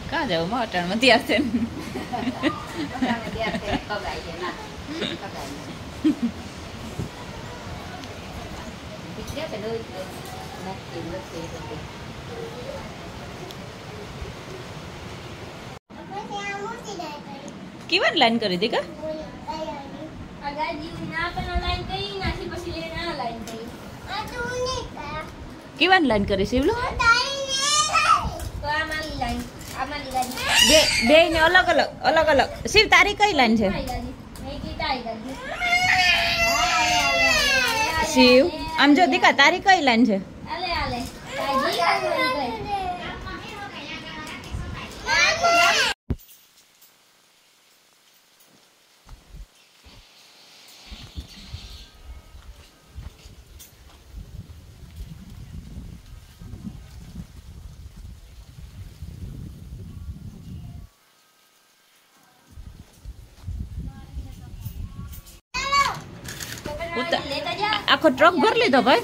કાં જાવ માં અટાણમાં ત્યાં છે કેવાની લાઈન કરી દી કા કેવાની લાઈન કરી શિવલો બે ને અલગ અલગ અલગ અલગ શિવ તારી કઈ લાઈન છે શિવ આમ જો દીકા તારી કઈ લાઈન છે આખો ટ્રક ભર લીધો ભાઈ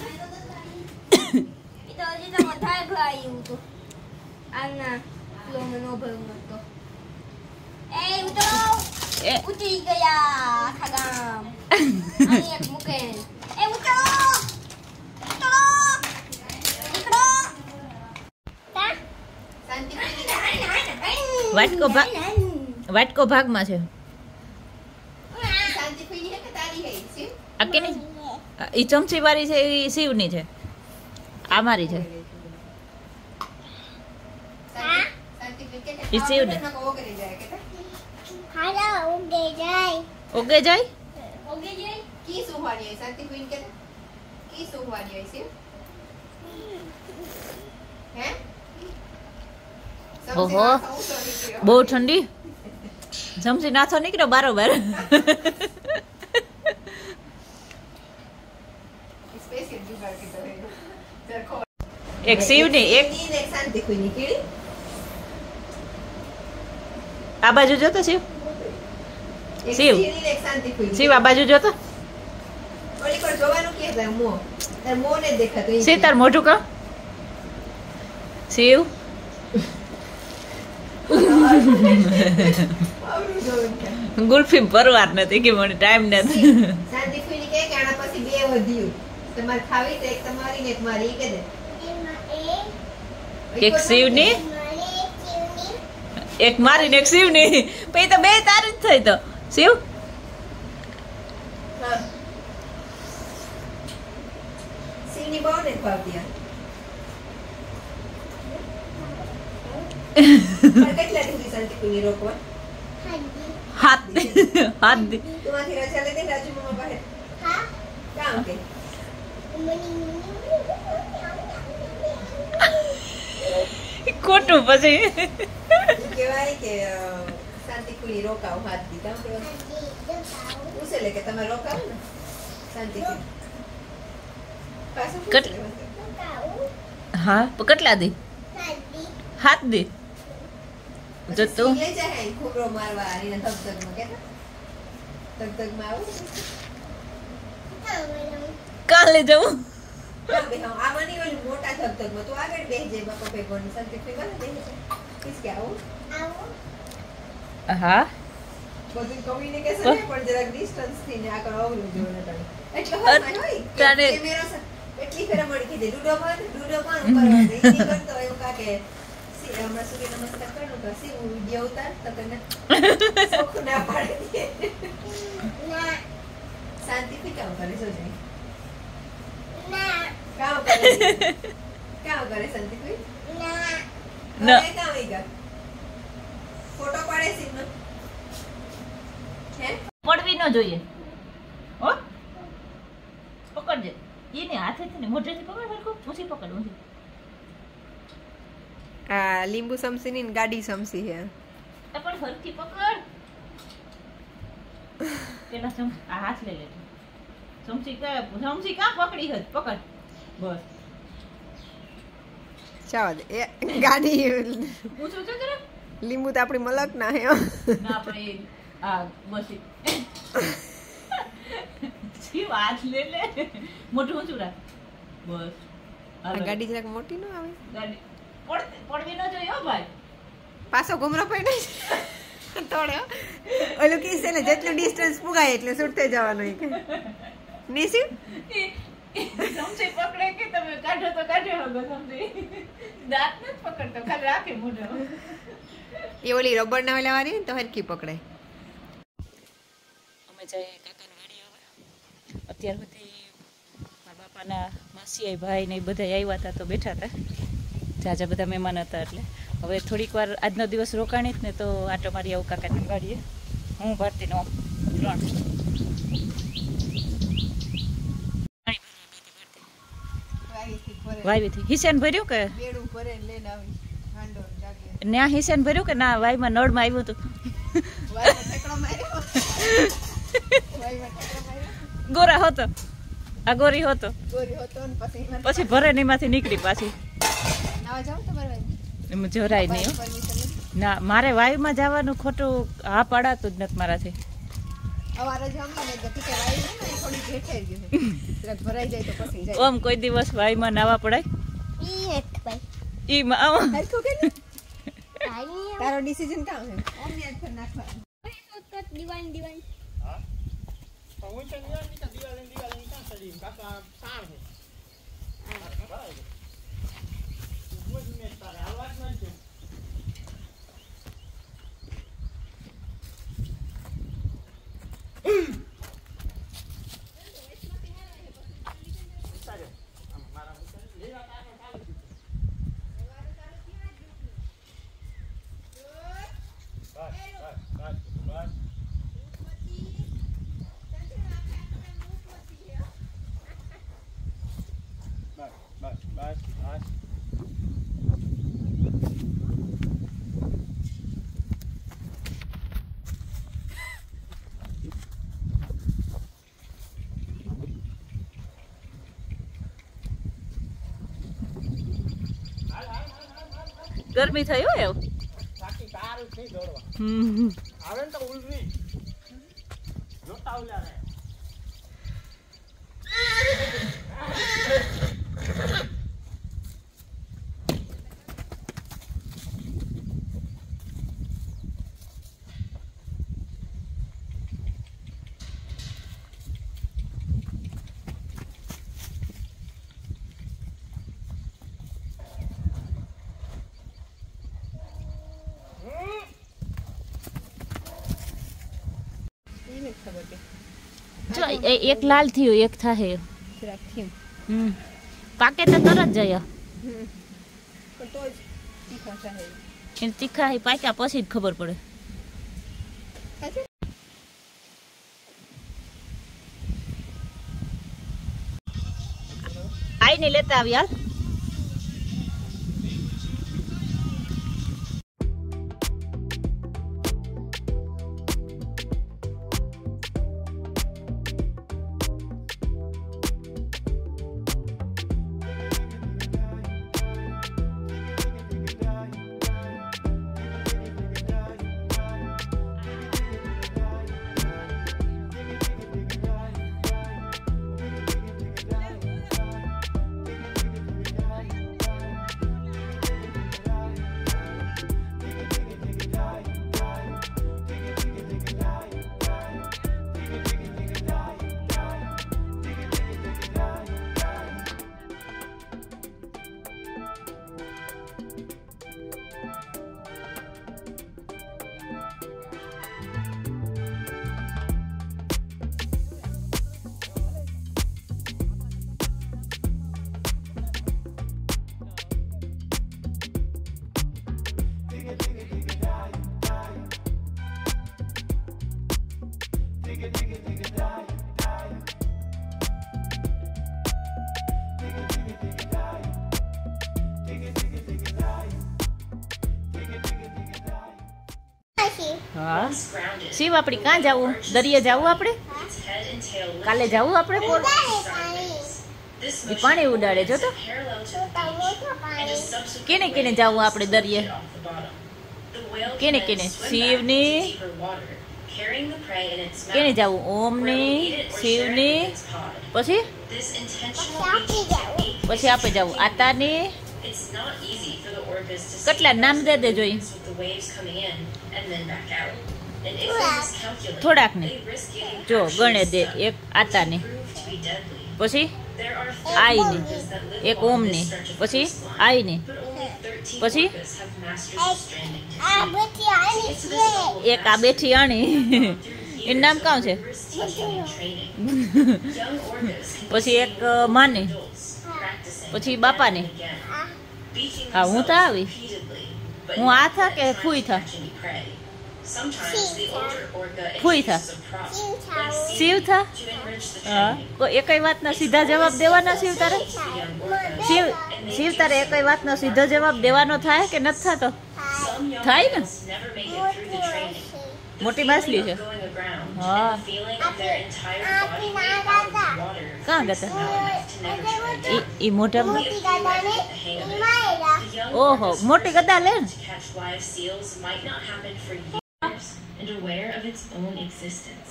વાટકો ભાગમાં છે આ કેની ઈ ચમચી વાળી છે એ શિવની છે આ મારી છે ઈ શિવની ઓગે જાય કી સુવાડી શાંતિ ક્વીન કે કી સુવાડી શિવ હે ઓહો બહુ ઠંડી ચમચી નાથો નીકળ્યો બારોબાર એક શિવની એક શાંતિ ક્વીન કીડી આ બાજુ જોતો શિવ શિવ શિવ આ બાજુ જોતો ઓલી પર જોવાનું કે છે મો તાર મો ને દેખાતો શિવ તાર મોઢું કા શિવ ગુલ્ફી પરવાર નથી કે મને ટાઈમ નથી શાંતિ ક્વીન કે આના પછી બે વધ્યું તમારે ખાવી તો એક તમારી ને એક મારી કે દે એક શિવની એક મારી ને એક શિવની પછી તો બે તારી જ થઈ તો શિવ શિવની બહુ ને ભાવતી કેટલા દીધી શાંતિ ક્વીન રોકવા હાથ હાથ તમારી રજા લે દે રાજુ મમ્મા પાસે હા કામ કે ખોટું પછી કહેવાય કે શાંતિ ક્વીન રોકાવ હાથ દી કામ કે પૂછે લે કે તમે રોકાવ ને શાંતિ ક્વીન હા કેટલા દી હાથ દી જો તું લઈ જાય ખોબરો મારવા અને ધગધગમાં કે ધગધગમાં આવું કાલે જવું આ મની ઓલી મોટા ધગધગમાં તું આગળ બેસજે બાપા ભેગોની શાંતિ ક્વીન બને બેસજે કિસ કે આવું હા બધું કમ્યુનિકેશન પણ જરાક ડિસ્ટન્સ થી ને આ કરો અવરું જોને તને એટલે હોય તારે કેમેરો એટલી ફેરા મળી કીધે ડુડો પર ઉપર ઈ કરતો એવું કા કે હમણાં સૂર્ય નમસ્કાર કરનું કે સી વિડિયો ઉતાર તો તને સોખું ના પાડે ના શાંતિ થી કામ કરે છો જઈ ના કામ કરે શાંતિ થી ના ના કામ ઈગા ફોટો પાડે સીનો હે પડવી ન જોઈએ હો પકડજે એને હાથેથી ને મોઢેથી પકડ હરકો ઊંચી પકડ ઊંચી આ લીંબુ સમસી ની ગાડી સમસી હે પણ હરખી પકડ પેલા આ હાથ લઈ લે સમસી કા પકડી હદ પકડ બસ ચાવ દે એ ગાડી ઊંચું છે કરે લીંબુ તો આપણી મલક ના હે ના આપણે આ બસ જી વાત લે મોટું ઊંચું રાખ બસ આ ગાડી જરાક મોટી ન આવે ગાડી પડવી ન જોઈએ હો ભાઈ પાછો ઘુમરો પડ્યો તોડે ઓલું કીસ છે ને જેટલું ડિસ્ટન્સ પુગાય એટલે છૂટતે જવાનું કે નીસી સમજી પકડે કે તમે કાઢો તો કાઢ્યો હવે સમજી દાંત નથી પકડતો ખાલી રાખે મોઢો એ ઓલી રબર ના લેવાની તો હરકી પકડાય અમે જઈએ કાકાની વાડી હવે અત્યાર સુધી મારા બાપાના માસી ભાઈ ને બધા આવ્યા હતા તો બેઠા હતા જાજા બધા મહેમાન હતા એટલે હવે થોડીક વાર આજનો દિવસ રોકાણી જ ને તો આટો મારી આવું કાકાની વાડીએ હું ભરતી નો 3 વાવીથી હિસેન ભર્યું કે બેડું ભરે લઈને આવી હાંડો જાગે ન્યા હિસેન ભર્યું કે ના વાયમાં નળમાં આવ્યું હતું વાયમાં ઠેકડો માર્યો વાયમાં ઠેકડો માર્યો ગોરા હતો આ ગોરી હતો ને પછી ભરે ને એમાંથી નીકળી પાછી નાવા જાવ તમારે એમ જરાય નહીં ના મારે વાયુમાં જવાનું ખોટું હા પાડાતું જ નથી મારાથી અવારે જમવા ને કે વાયુ ને થોડી ઘેઠાઈ ગયું છે જરાક ભરાઈ જાય તો પછી જાય ઓમ કોઈ દિવસ વાયુમાં નાવા પડાય ઈ હેઠ ભાઈ ઈ માં આવો હરખું કે ને આઈ તારો ડિસિઝન કામ છે ઓમ ને પર નાખવા તો દિવાળી હા તો હું છે દિવાળી કાં સડી કાકા સાણ છે હું ને તારે આવાજ નથી ગરમી થઈ હોય એવું બાકી સારું છે દોડવા આવે ને તો ઉલરી જોતા ઉલ્યા રે જો એક લાલ થયું એક થાહે જરાક થીમ પાકે તો તરત જાય પણ તો જ તીખા થાય એને તીખા હે પાક્યા પછી જ ખબર પડે આઈને લેતા આવી હાલ હા શિવ આપણે ક્યાં જવું દરિયે જવું આપણે કાલે જવું આપણે એ પાણી ઉડાડે જો તો કેને કેને જવું આપણે દરિયે કેને કેને શિવની કેને જવું ઓમની શિવની પછી પછી આપણે જવું આતાની the orcas to કેટલા નામ દે દેજો ઈ. with the waves coming in and then back out. And if they miscalculate, થોડાક ને they risk getting જો actually ગણે દે stuck એક આતાને and prove to be deadly. પછી There are આઈને orcas that live એક along ઓમને this stretch of પછી coastline, આઈને but only 13 પછી orcas have mastered the stranding technique. આ બધી આની It's this level of એક આ બેઠી આણી એનું નામ કાં છે rigorous teaching and training. Young orcas can પછી be એક seen માને adults practicing પછી again બાપાને. and again, beating હા, હું તો themselves આવી. repeatedly, but હું આ not થા કે trying to ફૂઈ થા? catch any prey. Sometimes the older orca ફૂઈ થા? introduces a prop, like Shiv seaweed, થા? to enrich the હા training. કોઈ એકય વાતના સીધા જવાબ દેવાના શિવ તારે? The young orcas, Shiv and they Shiv teach તારે them. એકય વાતનો સીધો જવાબ દેવાનો થાય કે નથી થતો? Some young થાય ને? orcas never make it through the training. The મોટી feeling માછલી of છે. going aground હા. and the feeling of their entire body weight out of the water કાં freaks ગતા? them out enough to never try again. ઈ મોઢામાં મોટી દાદાને હિમાયરા The young ઓહો orca's મોટી ગદા લે ને. to catch live seals might not happen for years and aware of its own existence.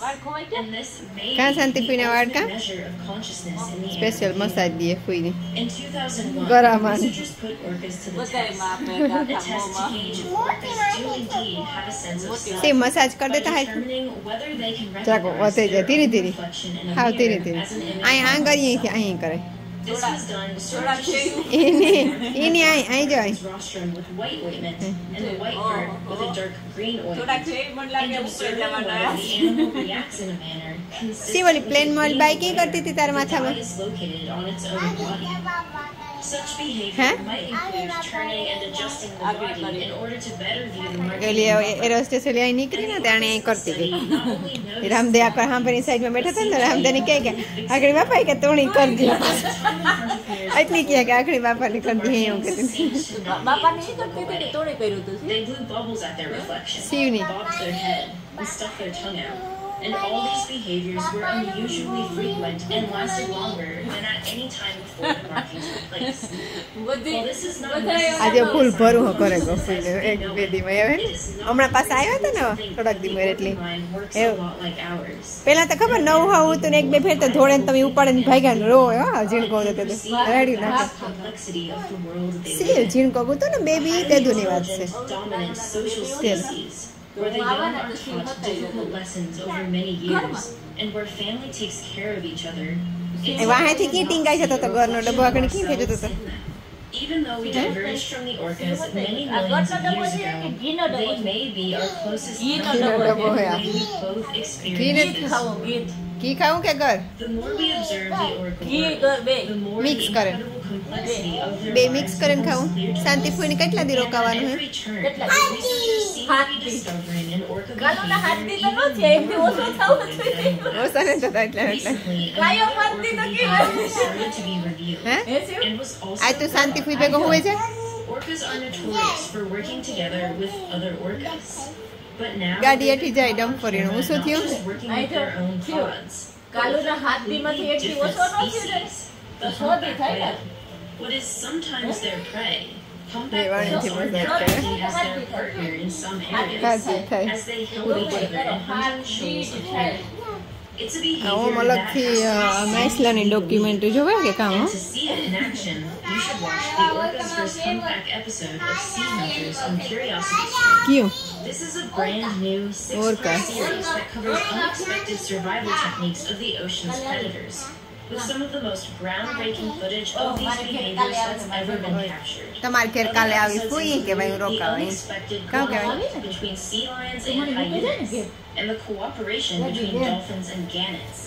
And this may Kan be Santi the punya ultimate warga? measure of consciousness in the special animal મસાજ દીએ ફૂઈને. kingdom. In 2001, Garaman. researchers put orcas to the test. A test to gauge if orcas do indeed have a sense of self તે massage કરી by દેતા હાય. determining whether they can જાગો, recognize વધે જાય, their ધીરે own ધીરે. reflection in a હાવ ધીરે mirror ધીરે. as an image અહીં of આ કરીએ themselves. કે અહીં કરે. This was done so that એની અહીં જો અહીં. rostrum with white ointment and the white bird with a dark green ointment. And observing whether the animal reacts in a manner C ઓલી પ્લેન મોલ બાઈક ઈ કરતી હતી તારા the માથામાં? dye is located on its own body. Such behavior Huh? might include turning and adjusting the body in order to better view the markings ઓલી of the એરોસ્ટેસ ઓલી અહીં નીકળી ને ત્યારે અહીં કરતી study. હતી. Not only noticed રામદે આખા સાંભળીની સાઈડમાં બેઠા હતા ને રામદેને કહે કે આખડી બાપા કે તોણી કરજે. એટલી કહે કે આખડી બાપાને કરજે એવું કીધું. બાપાને ઈ કરતી હતી કે તોડે કર્યું હતું? They blew bubbles at their reflection, શિવની. bobbed their head, and stuck their tongue out. And all these behaviors were unusually frequent and lasted longer than at any time before the markings were placed. While this is not આજે ફૂલ ભરું કરે ગોફીને એક બે દી માં આવે ને હમણાં પાછા આવ્યા હતા ને થોડાક દી માં એટલે works a એવું. lot like ours. પેલા તો ખબર નવું હોવું હતું ને એક બે ફેર તો ધોળે ને તમે ઉપાડે ને ભાગ્યા ને રોવે હા ઝીણકો હતો તે રેડી નાખે The complexity of the world they C live in. ઝીણકો હતું ને બેબી તેદુની વાત છે. Dominant social species, where the young are taught difficult lessons over many years, and where family takes care of each other. એ વાહેથી કી ટીંગાઈ જતો તો ઘરનો ડબ્બો આગળ કી થઈ જતો તો. Even though we diverged from the orcas many millions of years ago, they may be our closest ઘીનો cousins ડબ્બો in the હે આ. way we both ઘી experience નથી this. ખાવું ગીત ઘી ખાવું કે ઘર The more we observe the orca ઘી world, ઘર બે the more Mix the કરે. incredible complexity of their બે lives મિક્સ કરીને becomes ખાવું clear to શાંતિ us. ફૂઈને કેટલા દી And રોકાવાનું at હે every turn, કેટલા? researchers seem to હાથ be દી. discovering an orca કાલોના હાથ દી તો behavior નથી, એકથી even ઓછો more થવો than જોઈએ. ઓછા ને થતા એટલે એટલે Recently, Kayo another mati orca na behavior started to be revealed. હે હે શિવ? And was also આજ તું શાંતિ ફૂઈ ભેગો હોવે છે orcas are notorious for working together with other orcas. But now ગાડી હેઠી જાય ડમ્પ કરીને હું શું not થયું just working with their own pods, but with કાલુના a હાથ દીમાંથી completely એકથી different ઓછો ન થયો ને? species, the તો શોધી humpback થાય ને? whale. What is sometimes their prey, humpback They want whales to are move now that acting as their partner in some areas, હાજી થાય as they help each other in hunting shoals of prey. It's a behavior હું that અલગથી has માઇસલાની documentary જોવે કે કામ And to see it in action, you should watch the Orca's first humpback episode of Sea Hunters on Curiosity Stream. કયું This is a brand new Orca. 6-part series that covers unexpected survival techniques of the ocean's predators, with some of the most groundbreaking footage of these behaviors that's ever been captured. તમારે ઘેર Other કાલે આવી episodes ફૂઈ કે include ભાઈ the રોકાવા unexpected કાં કહેવાય? bond between sea lions and hyenas, and the cooperation between dolphins and gannets,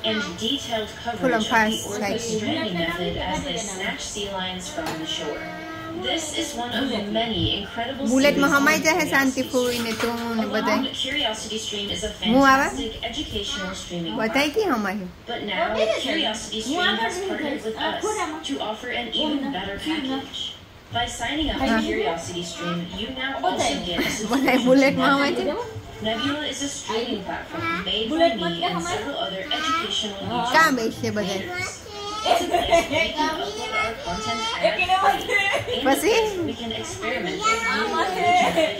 and detailed coverage of the fast, orca like- stranding method as they snatch sea lions from the shore. This is one of many incredible બુલેટમાં series હમાઈ on જાય Curiosity શાંતિ ફૂઈ ને તું ને બધાય Alone, Curiosity Stream is a હું આવે? fantastic educational streaming બધાય platform. Key હમાય But now, Curiosity Stream has partnered with us to offer an even better package. By signing up to Curiosity Stream, you now also get a બધાય subscription બુલેટમાં to હમાય છે Nebula is a streaming platform made by me and several other educational YouTube કાં બેસશે બધાય creators. It's a place where we can upload our content ad-free, and a place where we can experiment with new imagery.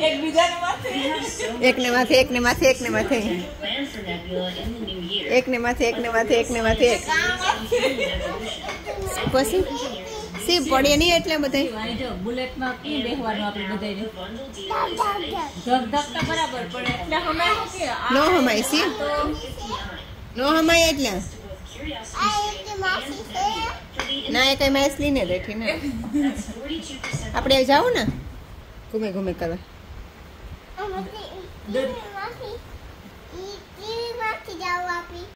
એકબીજાને માથે We have so much એકને માથે એકને માથે એકને માથે planned for Nebula in the new year. એકને માથે એકને માથે એકને માથે એક પછી સી પડે નહીં એટલે બધા અહીં જો બુલેટમાં કી બેસવાનું આપણે બધાને ધક ધક તો બરાબર પણ એટલે હમણાં શું કે આ નો હમાય સી નો હમાય એટલે ના એ કઈ માછલી ને બેઠી ને આપણે જાવ ને ઘૂમે ઘૂમે કરવા માંથી જાવ આપી